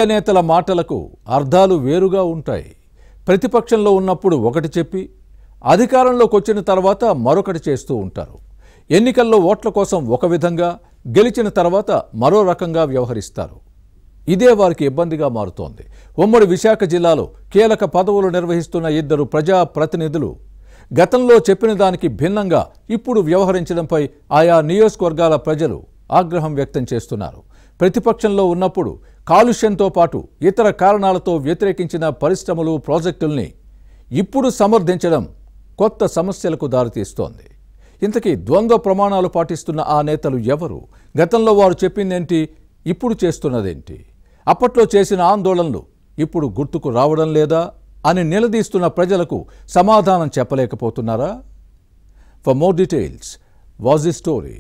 నేతల మాటలకు అర్థాలు వేరుగా ఉంటాయి. ప్రతిపక్షంలో ఉన్నప్పుడు ఒకటి చెప్పి అధికారంలోకి వచ్చిన తర్వాత మరొకటి చేస్తూ ఉంటారు. ఎన్నికల్లో ఓట్ల కోసం ఒక విధంగా, గెలిచిన తర్వాత మరో రకంగా వ్యవహరిస్తారు. ఇదే వారికి ఇబ్బందిగా మారుతోంది. ఉమ్మడి విశాఖ జిల్లాలో కీలక పదవులు నిర్వహిస్తున్న ఇద్దరు ప్రజా ప్రతినిధులు గతంలో చెప్పిన దానికి భిన్నంగా ఇప్పుడు వ్యవహరించడంపై ఆయా నియోజకవర్గాల ప్రజలు ఆగ్రహం వ్యక్తం చేస్తున్నారు. ప్రతిపక్షంలో ఉన్నప్పుడు కాలుష్యంతో పాటు ఇతర కారణాలతో వ్యతిరేకించిన పరిశ్రమలు, ప్రాజెక్టుల్ని ఇప్పుడు సమర్థించడం కొత్త సమస్యలకు దారితీస్తోంది. ఇంతకీ ద్వంద్వ ప్రమాణాలు పాటిస్తున్న ఆ నేతలు ఎవరు? గతంలో వారు చెప్పిందేంటి, ఇప్పుడు చేస్తున్నదేంటి? అప్పట్లో చేసిన ఆందోళనలు ఇప్పుడు గుర్తుకు రావడం లేదా అని నిలదీస్తున్న ప్రజలకు సమాధానం చెప్పలేకపోతున్నారా? For more details, watch the story.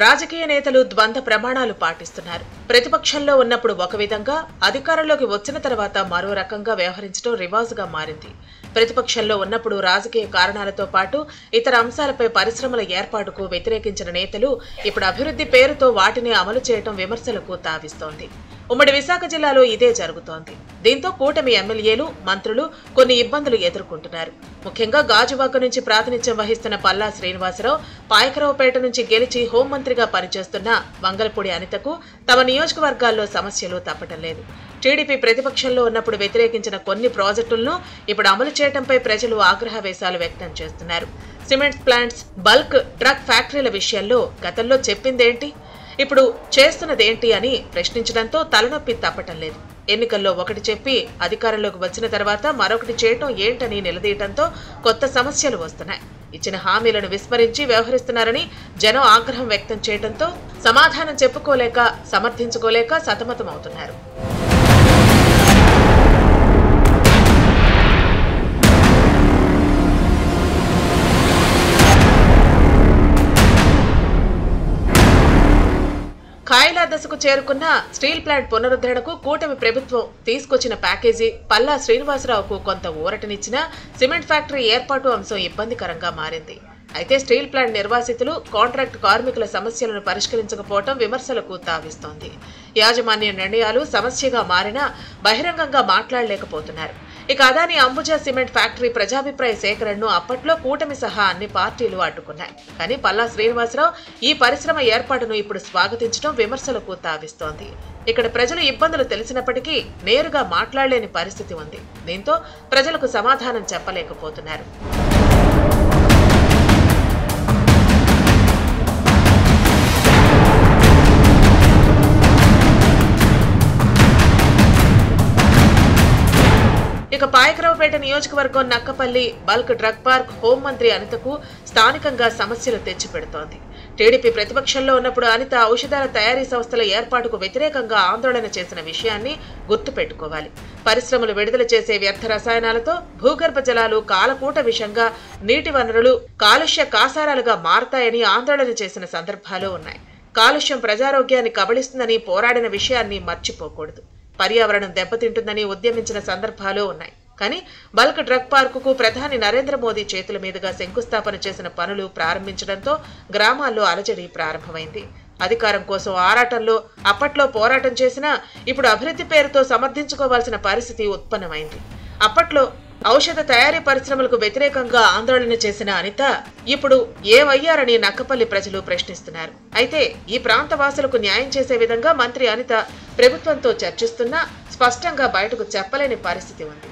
రాజకీయ నేతలు ద్వంద్వ ప్రమాణాలు పాటిస్తున్నారు. ప్రతిపక్షంలో ఉన్నప్పుడు ఒక విధంగా, అధికారంలోకి వచ్చిన తర్వాత మరో రకంగా వ్యవహరించడం రివాజుగా మారింది. ప్రతిపక్షంలో ఉన్నప్పుడు రాజకీయ కారణాలతో పాటు ఇతర అంశాలపై పరిశ్రమల ఏర్పాటుకు వ్యతిరేకించిన నేతలు ఇప్పుడు అభివృద్ధి పేరుతో వాటిని అమలు చేయడం విమర్శలకు తావిస్తోంది. ఉమ్మడి విశాఖ జిల్లాలో ఇదే జరుగుతోంది. దీంతో కూటమి ఎమ్మెల్యేలు, మంత్రులు కొన్ని ఇబ్బందులు ఎదుర్కొంటున్నారు. ముఖ్యంగా గాజువాక నుంచి ప్రాతినిధ్యం వహిస్తున్న పల్లా శ్రీనివాసరావు, పాయకరావుపేట నుంచి గెలిచి హోంమంత్రిగా పనిచేస్తున్న వంగల్పూడి అనితకు తమ నియోజకవర్గాల్లో సమస్యలు తప్పటం లేదు. టీడీపీ ప్రతిపక్షంలో ఉన్నప్పుడు వ్యతిరేకించిన కొన్ని ప్రాజెక్టులను ఇప్పుడు అమలు చేయడంపై ప్రజలు ఆగ్రహవేశాలు వ్యక్తం చేస్తున్నారు. సిమెంట్ ప్లాంట్స్, బల్క్ ట్రక్ ఫ్యాక్టరీల విషయంలో గతంలో చెప్పిందేంటి, ఇప్పుడు చేస్తున్నదేంటి అని ప్రశ్నించడంతో తలనొప్పి తప్పటం లేదు. ఎన్నికల్లో ఒకటి చెప్పి అధికారంలోకి వచ్చిన తర్వాత మరొకటి చేయటం ఏంటని నిలదీయటంతో కొత్త సమస్యలు వస్తున్నాయి. ఇచ్చిన హామీలను విస్మరించి వ్యవహరిస్తున్నారని జనం ఆగ్రహం వ్యక్తం చేయడంతో సమాధానం చెప్పుకోలేక, సమర్థించుకోలేక సతమతమవుతున్నారు. ఖాయిలా దశకు చేరుకున్న స్టీల్ ప్లాంట్ పునరుద్ధరణకు కూటమి ప్రభుత్వం తీసుకొచ్చిన ప్యాకేజీ పల్లా శ్రీనివాసరావుకు కొంత ఊరటనిచ్చినా సిమెంట్ ఫ్యాక్టరీ ఏర్పాటు అంశం ఇబ్బందికరంగా మారింది. అయితే స్టీల్ ప్లాంట్ నిర్వాసితులు, కాంట్రాక్ట్ కార్మికుల సమస్యలను పరిష్కరించకపోవడం విమర్శలకు తావిస్తోంది. యాజమాన్య నిర్ణయాలు సమస్యగా మారినా బహిరంగంగా మాట్లాడలేకపోతున్నారు. ఇక అదాని అంబుజా సిమెంట్ ఫ్యాక్టరీ ప్రజాభిప్రాయ సేకరణను అప్పట్లో కూటమి సహా అన్ని పార్టీలు అడ్డుకున్నాయి. కానీ పల్లా శ్రీనివాసరావు ఈ పరిశ్రమ ఏర్పాటును ఇప్పుడు స్వాగతించడం విమర్శలకు తావిస్తోంది. ఇక్కడ ప్రజలు ఇబ్బందులు తెలిసినప్పటికీ నేరుగా మాట్లాడలేని పరిస్థితి ఉంది. దీంతో ప్రజలకు సమాధానం చెప్పలేకపోతున్నారు. ఇక పాయకరావుపేట నియోజకవర్గం నక్కపల్లి బల్క్ డ్రగ్ పార్క్ హోంమంత్రి అనితకు స్థానికంగా సమస్యలు తెచ్చిపెడుతోంది. టీడీపీ ప్రతిపక్షంలో ఉన్నప్పుడు అనిత ఔషధాల తయారీ సంస్థల ఏర్పాటుకు వ్యతిరేకంగా ఆందోళన చేసిన విషయాన్ని గుర్తుపెట్టుకోవాలి. పరిశ్రమలు విడుదల చేసే వ్యర్థ రసాయనాలతో భూగర్భ జలాలు కాలకూట విషంగా, నీటి వనరులు కాలుష్య కాసారాలుగా మారతాయని ఆందోళన చేసిన సందర్భాలు ఉన్నాయి. కాలుష్యం ప్రజారోగ్యాన్ని కబళిస్తుందని పోరాడిన విషయాన్ని మర్చిపోకూడదు. పర్యావరణం దెబ్బతింటుందని ఉద్యమించిన సందర్భాలు ఉన్నాయి. కానీ బల్క్ డ్రగ్ పార్కుకు ప్రధాని నరేంద్ర మోదీ చేతుల మీదుగా శంకుస్థాపన చేసిన పనులు ప్రారంభించడంతో గ్రామాల్లో అలజడి ప్రారంభమైంది. అధికారం కోసం ఆరాటంలో అప్పట్లో పోరాటం చేసినా ఇప్పుడు అభివృద్ధి పేరుతో సమర్థించుకోవాల్సిన పరిస్థితి ఉత్పన్నమైంది. అప్పట్లో ఔషధ తయారీ పరిశ్రమలకు వ్యతిరేకంగా ఆందోళన చేసిన అనిత ఇప్పుడు ఏమయ్యారని నక్కపల్లి ప్రజలు ప్రశ్నిస్తున్నారు. అయితే ఈ ప్రాంత వాసులకు న్యాయం చేసే విధంగా మంత్రి అనిత ప్రభుత్వంతో చర్చిస్తున్నా స్పష్టంగా బయటకు చెప్పలేని పరిస్థితి ఉంది.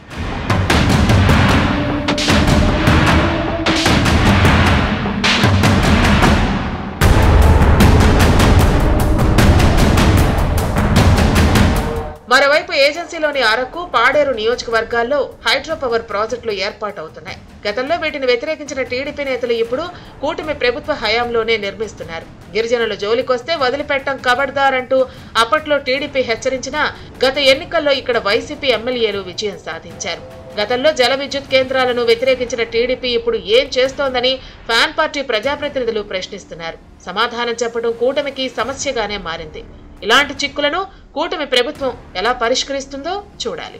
మరోవైపు ఏజెన్సీలోని అరకు, పాడేరు నియోజకవర్గాల్లో హైడ్రో పవర్ ప్రాజెక్టులు ఏర్పాటవుతున్నాయి. గతంలో వీటిని వ్యతిరేకించిన టీడీపీ నేతలు ఇప్పుడు కూటమి ప్రభుత్వ హయాంలోనే నిర్మిస్తున్నారు. గిరిజనుల జోలికొస్తే వదిలిపెట్టం ఖబర్దార్ అంటూ అప్పట్లో టీడీపీ హెచ్చరించినా గత ఎన్నికల్లో ఇక్కడ వైసీపీ ఎమ్మెల్యేలు విజయం సాధించారు. గతంలో జల విద్యుత్ కేంద్రాలను వ్యతిరేకించిన టీడీపీ ఇప్పుడు ఏం చేస్తోందని ఫ్యాన్ పార్టీ ప్రజాప్రతినిధులు ప్రశ్నిస్తున్నారు. సమాధానం చెప్పడం కూటమికి సమస్యగానే మారింది. ఇలాంటి చిక్కులను కూటమి ప్రభుత్వం ఎలా పరిష్కరిస్తుందో చూడాలి.